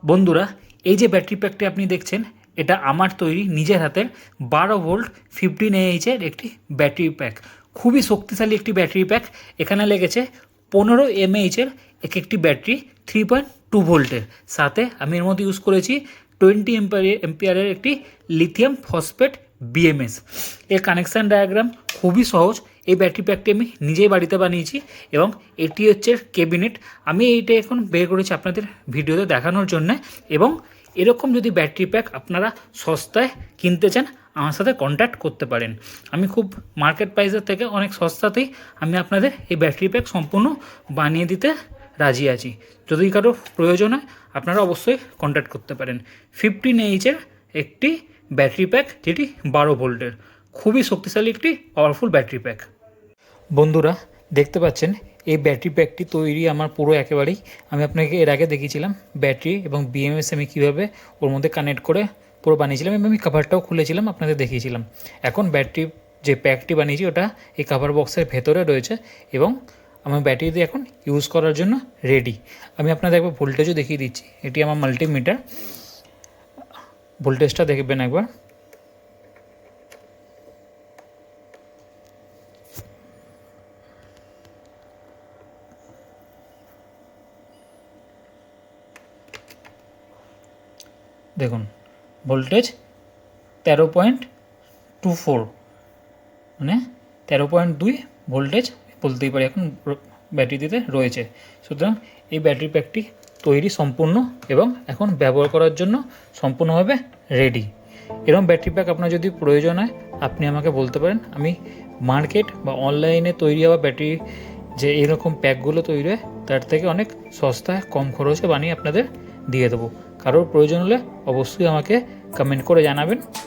বন্ধুরা, এই যে ব্যাটারি প্যাকটি আপনি দেখছেন, এটা আমার তৈরি নিজের হাতের 12 ভোল্ট 15 AH-এর একটি ব্যাটারি প্যাক। খুবই শক্তিশালী একটি ব্যাটারি প্যাক। এখানে লেগেছে 15 mAh-এর একটি ব্যাটারি 3.2 ভোল্টের। সাথে আমি এর মধ্যে ইউজ করেছি 20 এম্পিয়ারের একটি লিথিয়াম ফসফেট BMS। এর কানেকশান ডায়াগ্রাম খুবই সহজ। এই ব্যাটারি প্যাকটি আমি নিজেই বাড়িতে বানিয়েছি এবং এটি হচ্ছে ক্যাবিনেট। আমি এইটা এখন বের করেছি আপনাদের ভিডিওতে দেখানোর জন্য। এবং এরকম যদি ব্যাটারি প্যাক আপনারা সস্তায় কিনতে চান, আমার সাথে কন্ট্যাক্ট করতে পারেন। আমি খুব মার্কেট প্রাইসের থেকে অনেক সস্তাতেই আমি আপনাদের এই ব্যাটারি প্যাক সম্পূর্ণ বানিয়ে দিতে রাজি আছি। যদি কারো প্রয়োজন হয় আপনারা অবশ্যই কন্ট্যাক্ট করতে পারেন। 15 AH-এর একটি ব্যাটারি প্যাক, যেটি 12 ভোল্টের, খুবই শক্তিশালী একটি পাওয়ারফুল ব্যাটারি প্যাক। বন্ধুরা, দেখতে পাচ্ছেন এই ব্যাটারি প্যাকটি তৈরি আমার পুরো একেবারেই। আমি আপনাকে এর আগে দেখিয়েছিলাম ব্যাটারি এবং BMS আমি কীভাবে ওর মধ্যে কানেক্ট করে পুরো বানিয়েছিলাম এবং আমি কাভারটাও খুলেছিলাম, আপনাদের দেখিয়েছিলাম। এখন ব্যাটারি যে প্যাকটি বানিয়েছি ওটা এই কাভার বক্সের ভেতরে রয়েছে এবং আমার ব্যাটারি দিয়ে এখন ইউজ করার জন্য রেডি। আমি আপনাদের একবার ভোল্টেজও দেখিয়ে দিচ্ছি। এটি আমার মাল্টিমিটার। ভোল্টেজটা দেখবেন একবার। দেখুন, ভোল্টেজ 13.24, মানে 13.2 ভোল্টেজ বলতেই পারি এখন ব্যাটারিতে রয়েছে। সুতরাং এই ব্যাটারি প্যাকটি তৈরি সম্পূর্ণ এবং এখন ব্যবহার করার জন্য সম্পূর্ণভাবে রেডি। এরকম ব্যাটারি প্যাক আপনার যদি প্রয়োজন হয় আপনি আমাকে বলতে পারেন। আমি মার্কেট বা অনলাইনে তৈরি হওয়া ব্যাটারি যে এরকম প্যাকগুলো তৈরি হয় তার থেকে অনেক সস্তায় কম খরচে বানিয়ে আপনাদের দিয়ে দেবো। কারোর প্রয়োজন হলে অবশ্যই আমাকে কমেন্ট করে জানাবেন।